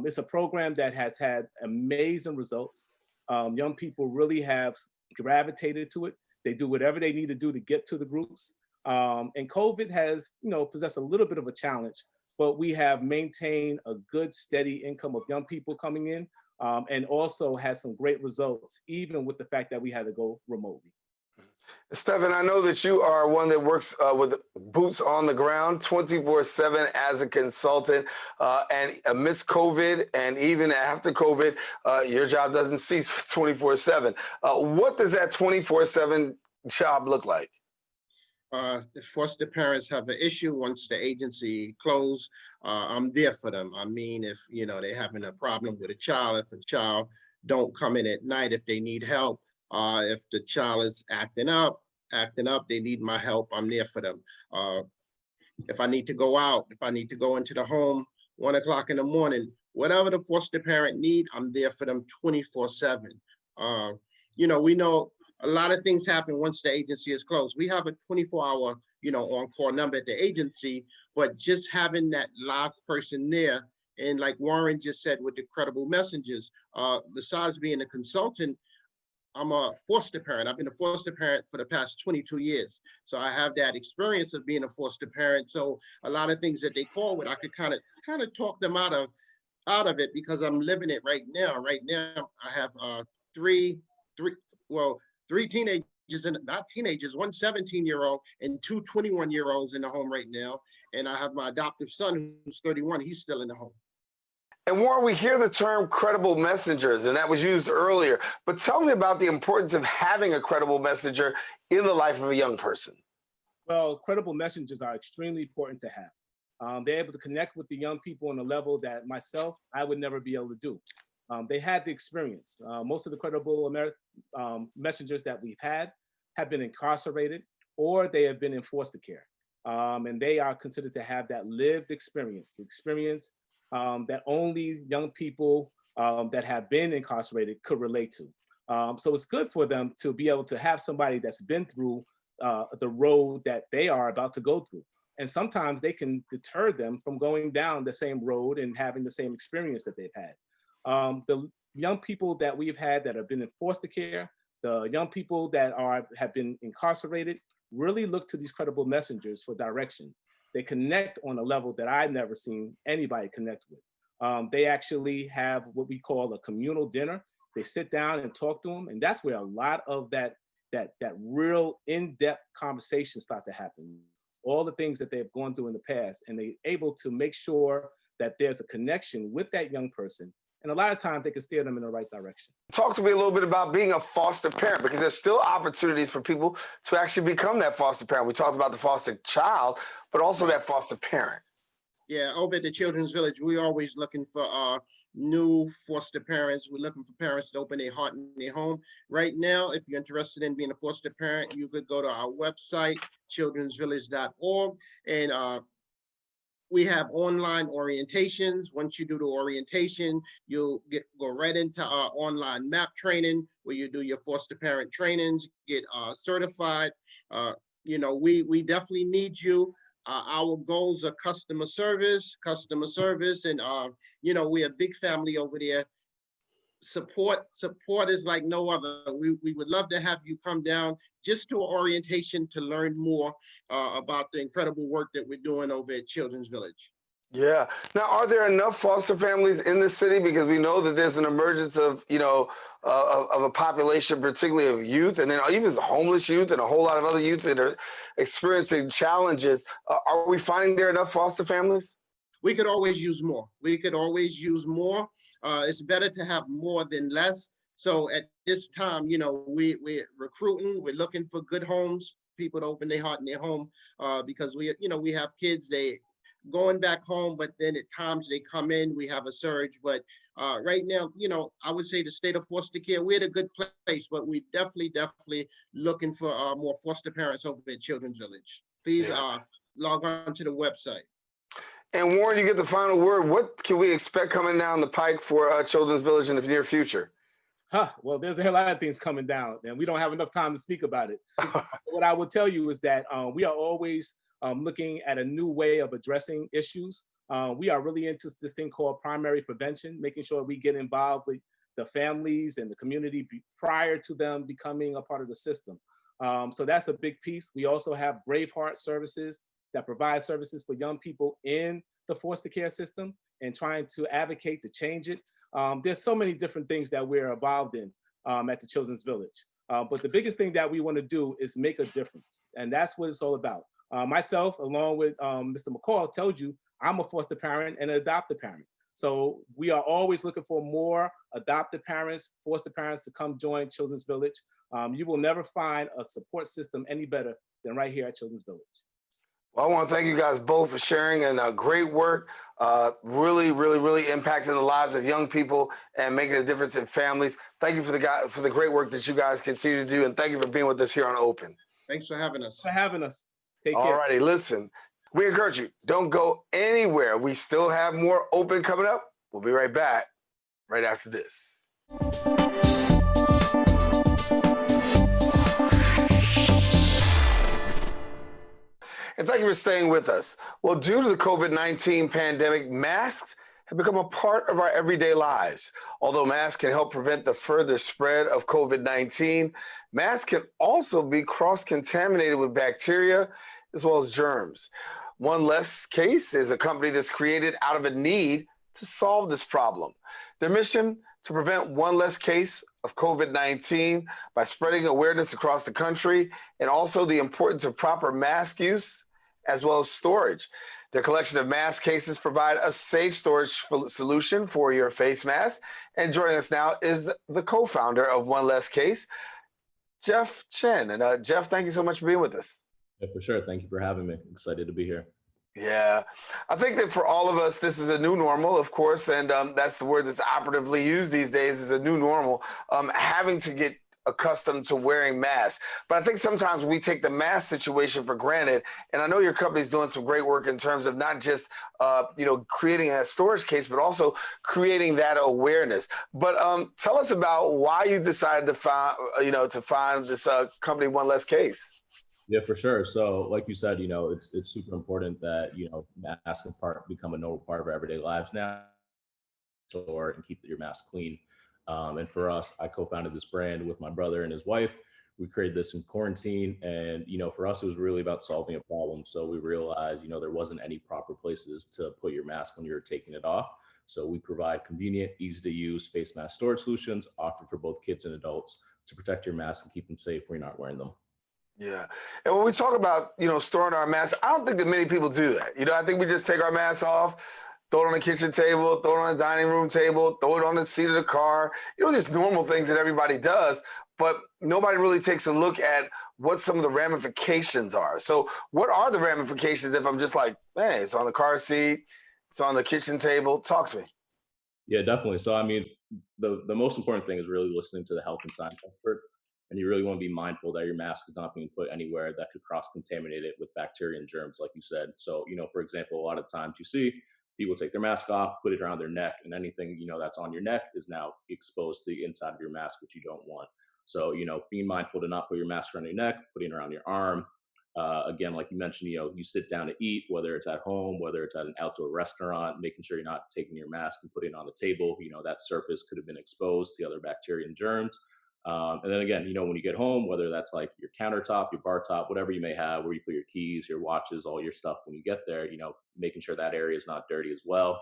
S: It's a program that has had amazing results. Young people really have gravitated to it. They do whatever they need to do to get to the groups. And COVID has, possessed a little bit of a challenge, but we have maintained a good, steady income of young people coming in, and also had some great results, even with the fact that we had to go remotely.
B: Stephen, I know that you are one that works with boots on the ground 24/7 as a consultant, and amidst COVID and even after COVID, your job doesn't cease 24/7. What does that 24/7 job look like?
R: The foster parents have an issue once the agency closed, I'm there for them. I mean, if they're having a problem with a child, if a child don't come in at night, if they need help, if the child is acting up, they need my help, I'm there for them. If I need to go out, if I need to go into the home 1 o'clock in the morning, whatever the foster parent need, I'm there for them 24/7. We know a lot of things happen once the agency is closed. We have a 24-hour, on-call number at the agency, but just having that live person there, and like Warren just said with the credible messengers, besides being a consultant, I'm a foster parent. I've been a foster parent for the past 22 years. So I have that experience of being a foster parent. So a lot of things that they call with, I could kind of talk them out of it because I'm living it right now. Right now, I have three teenagers, and not teenagers, one 17-year-old and 2 21-year-olds in the home right now. And I have my adoptive son who's 31, he's still in the home.
B: And Warren, we hear the term credible messengers, and that was used earlier, but tell me about the importance of having a credible messenger in the life of a young person.
S: Well, credible messengers are extremely important to have. They're able to connect with the young people on a level that myself, I would never be able to do. They had the experience. Most of the credible messengers that we've had have been incarcerated, or they have been in foster care. And they are considered to have that lived experience, the experience that only young people that have been incarcerated could relate to. So it's good for them to be able to have somebody that's been through the road that they are about to go through. And sometimes they can deter them from going down the same road and having the same experience that they've had. The young people that we've had that have been in foster care, the young people that have been incarcerated, really look to these credible messengers for direction. They connect on a level that I've never seen anybody connect with. They actually have what we call a communal dinner. They sit down and talk to them, and that's where a lot of that real in-depth conversations start to happen. All the things that they've gone through in the past, and they're able to make sure that there's a connection with that young person. And a lot of times they can steer them in the right direction.
B: Talk to me a little bit about being a foster parent, because there's still opportunities for people to actually become that foster parent. We talked about the foster child, but also that foster parent.
R: Yeah, over at the Children's Village, we're always looking for new foster parents. We're looking for parents to open their heart and their home. Right now, if you're interested in being a foster parent, you could go to our website, childrensvillage.org, and we have online orientations. Once you do the orientation, you'll go right into our online MAP training, where you do your foster parent trainings, get certified. We definitely need you. Our goals are customer service, and we're a big family over there. Support is like no other. We would love to have you come down just to orientation to learn more about the incredible work that we're doing over at Children's Village.
B: Yeah. Now, are there enough foster families in the city? Because we know that there's an emergence of, of a population, particularly of youth, and then even homeless youth and a whole lot of other youth that are experiencing challenges. Are we finding there enough foster families?
R: We could always use more. It's better to have more than less. So at this time, we're recruiting, we're looking for good homes, people to open their heart and their home, because we have kids, they going back home, but then at times they come in, we have a surge. But right now, I would say the state of foster care, we're at a good place, but we definitely looking for more foster parents over at Children's Village. Please log on to the website.
B: And Warren, you get the final word. What can we expect coming down the pike for Children's Village in the near future?
S: Well, there's a lot of things coming down, and we don't have enough time to speak about it. What I will tell you is that we are always looking at a new way of addressing issues. We are really into this thing called primary prevention, making sure we get involved with the families and the community prior to them becoming a part of the system. So that's a big piece. We also have Braveheart services that provide services for young people in the foster care system and trying to advocate to change it. There's so many different things that we're involved in at the Children's Village. But the biggest thing that we want to do is make a difference. And that's what it's all about. Myself, along with Mr. McCall, told you I'm a foster parent and an adopted parent. So we are always looking for more adopted parents, foster parents to come join Children's Village. You will never find a support system any better than right here at Children's Village.
B: Well, I want to thank you guys both for sharing and great work, really impacting the lives of young people and making a difference in families. Thank you for the great work that you guys continue to do, and thank you for being with us here on Open.
R: Thanks for having us.
S: Take care.
B: All righty, listen, we encourage you, don't go anywhere. We still have more Open coming up. We'll be right back right after this. And thank you for staying with us. Well, due to the COVID-19 pandemic, masks have become a part of our everyday lives. Although masks can help prevent the further spread of COVID-19, masks can also be cross-contaminated with bacteria as well as germs. One Less Case is a company that's created out of a need to solve this problem. Their mission: to prevent one less case of COVID-19 by spreading awareness across the country, and also the importance of proper mask use as well as storage. Their collection of mask cases provide a safe storage solution for your face mask. And joining us now is the co-founder of One Less Case, Chen. And Jeff, thank you so much for being with us.
T: Yeah, for sure. Thank you for having me. Excited to be here.
B: Yeah, I think that for all of us, this is a new normal, of course, and that's the word that's operatively used these days, is a new normal, having to get accustomed to wearing masks. But I think sometimes we take the mask situation for granted, and I know your company's doing some great work in terms of not just creating a storage case, but also creating that awareness. But tell us about why you decided to find this company, One Less Case.
T: Yeah, for sure. So like you said, it's super important that, masks become a normal part of our everyday lives now, and keep your mask clean. And for us, I co-founded this brand with my brother and his wife. We created this in quarantine, and for us, it was really about solving a problem. So we realized, there wasn't any proper places to put your mask when you're taking it off. So we provide convenient, easy to use face mask storage solutions offered for both kids and adults to protect your mask and keep them safe when you're not wearing them.
B: Yeah. And when we talk about, storing our masks, I don't think that many people do that. I think we just take our masks off, throw it on the kitchen table, throw it on the dining room table, throw it on the seat of the car, just normal things that everybody does, but nobody really takes a look at what some of the ramifications are. So what are the ramifications if I'm just like, hey, it's on the car seat, it's on the kitchen table? Talk to me.
T: Yeah, definitely. So, the most important thing is really listening to the health and science experts. And you really want to be mindful that your mask is not being put anywhere that could cross-contaminate it with bacteria and germs, like you said. So, for example, a lot of times you see people take their mask off, put it around their neck, and anything, that's on your neck is now exposed to the inside of your mask, which you don't want. So, being mindful to not put your mask around your neck, putting it around your arm. Again, like you mentioned, you sit down to eat, whether it's at home, whether it's at an outdoor restaurant, making sure you're not taking your mask and putting it on the table. That surface could have been exposed to other bacteria and germs. And then again, when you get home, whether that's like your countertop, your bar top, whatever you may have, where you put your keys, your watches, all your stuff when you get there, making sure that area is not dirty as well.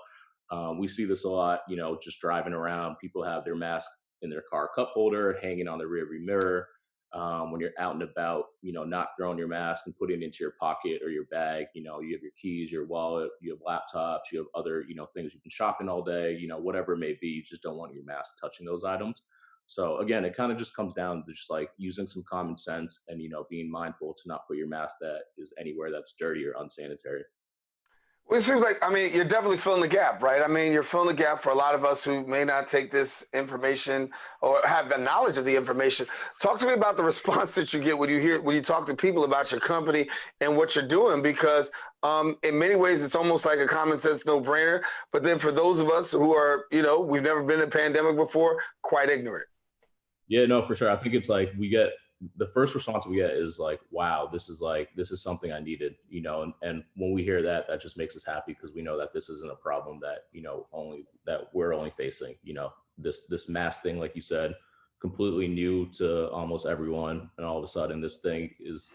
T: We see this a lot, just driving around. People have their mask in their car cup holder, hanging on the rearview mirror. When you're out and about, not throwing your mask and putting it into your pocket or your bag. You have your keys, your wallet, you have laptops, you have other, things you've been shopping all day, whatever it may be. You just don't want your mask touching those items. So again, it kind of just comes down to just like using some common sense and, being mindful to not put your mask that is anywhere that's dirty or unsanitary.
B: Well, it seems like, you're definitely filling the gap, right? You're filling the gap for a lot of us who may not take this information or have the knowledge of the information. Talk to me about the response that you get when you talk to people about your company and what you're doing, because in many ways, it's almost like a common sense no-brainer. But then for those of us who are, we've never been in a pandemic before, quite ignorant.
T: Yeah, no, for sure. I think it's like the first response we get is like, wow, this is something I needed, and when we hear that, that just makes us happy because we know that this isn't a problem that, we're only facing, this mask thing, like you said, completely new to almost everyone. And all of a sudden this thing is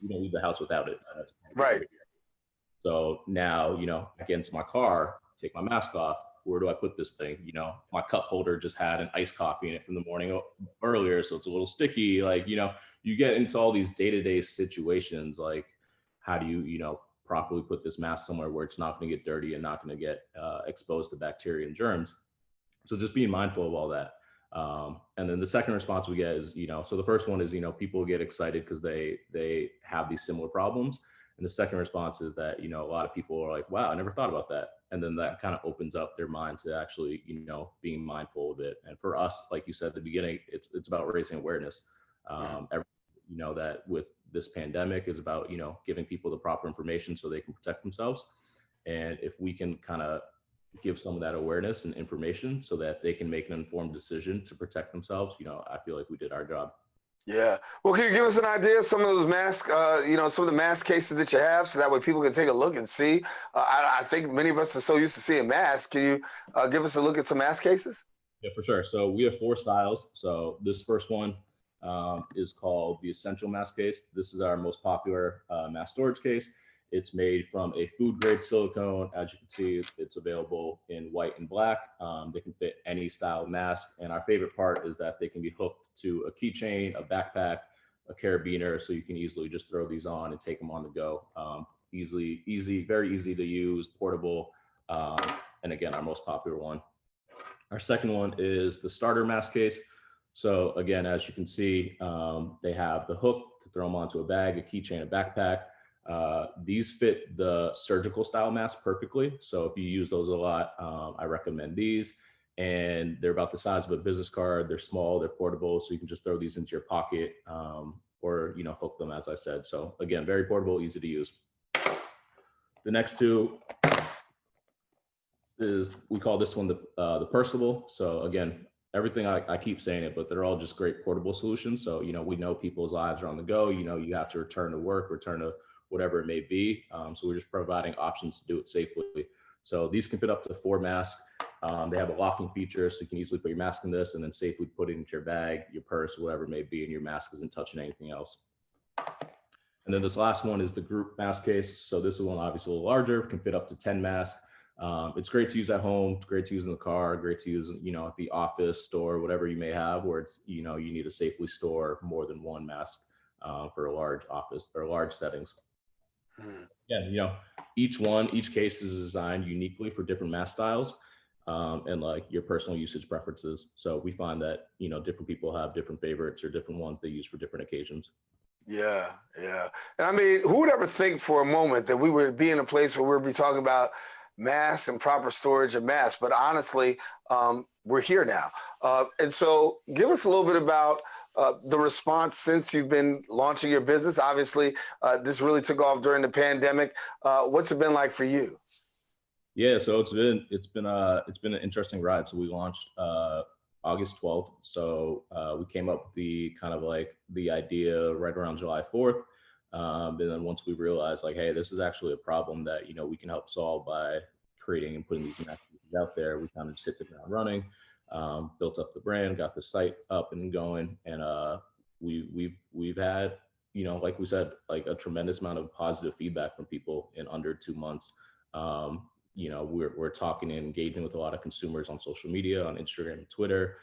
T: leave the house without it.
B: Right.
T: So now, I get into my car, take my mask off. Where do I put this thing? My cup holder just had an iced coffee in it from the morning earlier, so it's a little sticky. Like, you get into all these day-to-day situations, like how do you, properly put this mask somewhere where it's not going to get dirty and not going to get exposed to bacteria and germs. So just being mindful of all that. And then the second response we get is, so the first one is, people get excited because they have these similar problems. And the second response is that, a lot of people are like, wow, I never thought about that. And then that kind of opens up their mind to actually, being mindful of it. And for us, like you said at the beginning, it's about raising awareness. That with this pandemic is about, giving people the proper information so they can protect themselves. And if we can kind of give some of that awareness and information so that they can make an informed decision to protect themselves, I feel like we did our job.
B: Yeah. Well, can you give us an idea of some of those masks, some of the mask cases that you have so that way people can take a look and see? I think many of us are so used to seeing masks. Can you give us a look at some mask cases?
T: Yeah, for sure. So we have 4 styles. So this first one is called the Essential Mask Case. This is our most popular mask storage case. It's made from a food grade silicone. As you can see, it's available in white and black. They can fit any style mask. And our favorite part is that they can be hooked to a keychain, a backpack, a carabiner, so you can easily just throw these on and take them on the go. Very easy to use, portable. And again, our most popular one. Our second one is the starter mask case. So again, as you can see, they have the hook to throw them onto a bag, a keychain, a backpack. These fit the surgical style mask perfectly. So if you use those a lot, I recommend these. And they're about the size of a business card. They're small, they're portable, so you can just throw these into your pocket or hook them, as I said. So again, very portable, easy to use. The next two is, we call this one the personable. So again, everything I keep saying it, but they're all just great portable solutions. So, we know people's lives are on the go. You have to return to work, return to whatever it may be. So we're just providing options to do it safely. So these can fit up to 4 masks. They have a locking feature, so you can easily put your mask in this and then safely put it into your bag, your purse, whatever it may be, and your mask isn't touching anything else. And then this last one is the group mask case. So this one obviously a little larger, can fit up to 10 masks. It's great to use at home, it's great to use in the car, great to use, you know, at the office, store, whatever you may have, where it's, you know, you need to safely store more than one mask for a large office or large settings. Yeah, you know, each case is designed uniquely for different mask styles and like your personal usage preferences. So we find that, you know, different people have different favorites or different ones they use for different occasions.
B: Yeah, yeah. And I mean, who would ever think for a moment that we would be in a place where we'd be talking about masks and proper storage of masks? But honestly, we're here now. And so give us a little bit about the response since you've been launching your business. Obviously, this really took off during the pandemic. What's it been like for you?
T: Yeah, so it's been an interesting ride. So we launched August 12th. So we came up with the kind of like the idea right around July 4th. And then once we realized like, hey, this is actually a problem that, you know, we can help solve by creating and putting these masks out there, we kind of just hit the ground running, built up the brand, got the site up and going. And we've had, you know, like we said, like a tremendous amount of positive feedback from people in under 2 months. You know, we're talking and engaging with a lot of consumers on social media, on Instagram and Twitter.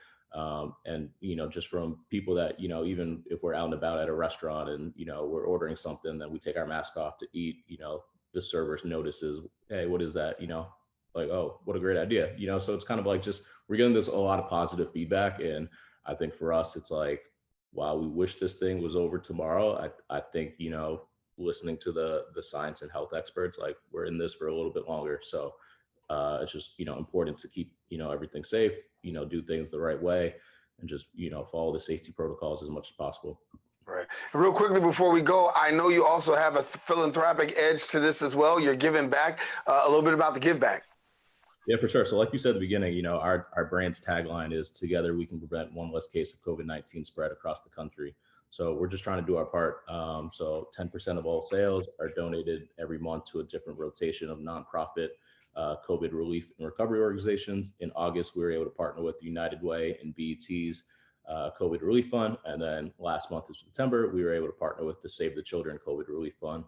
T: And, you know, just from people that, you know, even if we're out and about at a restaurant and, you know, we're ordering something, then we take our mask off to eat, you know, the server notices, hey, what is that? You know, like, oh, what a great idea. You know, so it's kind of like just, we're getting this a lot of positive feedback. And I think for us, it's like, while we wish this thing was over tomorrow, I think, you know, listening to the science and health experts, like we're in this for a little bit longer. So it's just, you know, important to keep, you know, everything safe, you know, do things the right way and just, you know, follow the safety protocols as much as possible.
B: Right. And real quickly before we go, I know you also have a philanthropic edge to this as well. You're giving back. A little bit about the give back.
T: Yeah, for sure. So like you said at the beginning, you know, our brand's tagline is together we can prevent one less case of COVID-19 spread across the country. So we're just trying to do our part. So 10% of all sales are donated every month to a different rotation of nonprofit COVID relief and recovery organizations. In August, we were able to partner with United Way and BET's COVID Relief Fund. And then last month in September, we were able to partner with the Save the Children COVID Relief Fund.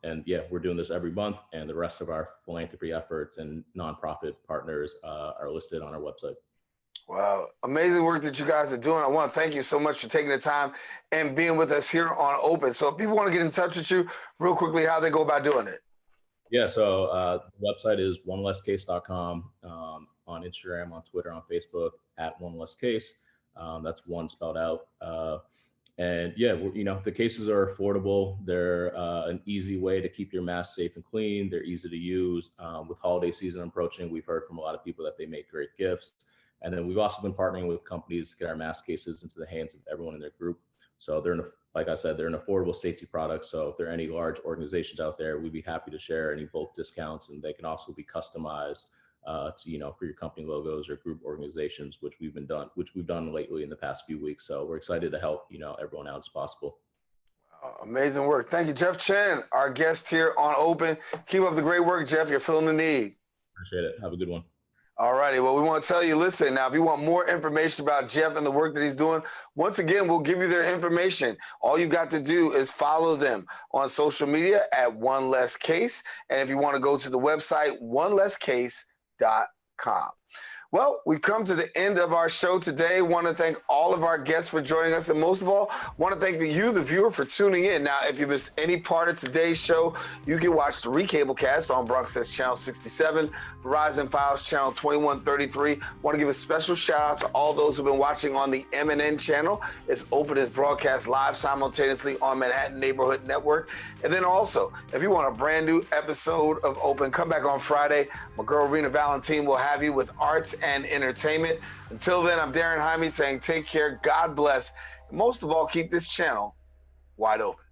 T: And yeah, we're doing this every month, and the rest of our philanthropy efforts and nonprofit partners are listed on our website.
B: Wow, amazing work that you guys are doing. I want to thank you so much for taking the time and being with us here on Open. So if people want to get in touch with you real quickly, how they go about doing it?
T: Yeah, so the website is onelesscase.com, on Instagram, on Twitter, on Facebook, at onelesscase. That's one spelled out. And yeah, you know, the cases are affordable. They're an easy way to keep your mask safe and clean. They're easy to use. With holiday season approaching, we've heard from a lot of people that they make great gifts. And then we've also been partnering with companies to get our mask cases into the hands of everyone in their group. So they're, like I said, they're an affordable safety product. So if there are any large organizations out there, we'd be happy to share any bulk discounts, and they can also be customized to, you know, for your company logos or group organizations, which we've done lately in the past few weeks. So we're excited to help, you know, everyone out as possible.
B: Amazing work. Thank you, Jeff Chen, our guest here on Open. Keep up the great work, Jeff. You're filling the need.
T: Appreciate it. Have a good one.
B: All righty. Well, we want to tell you, listen, now, if you want more information about Jeff and the work that he's doing, once again, we'll give you their information. All you got to do is follow them on social media at One Less Case. And if you want to go to the website, onelesscase.com. Well, we've come to the end of our show today. Want to thank all of our guests for joining us. And most of all, want to thank you, the viewer, for tuning in. Now, if you missed any part of today's show, you can watch the recablecast on Bronx's Channel 67, Verizon Files Channel 2133. Want to give a special shout out to all those who've been watching on the MNN channel. It's Open is broadcast live simultaneously on Manhattan Neighborhood Network. And then also, if you want a brand new episode of Open, come back on Friday. My girl, Rena Valentine, will have you with arts and entertainment. Until then, I'm Daren Jaime saying take care, God bless, and most of all, keep this channel wide open.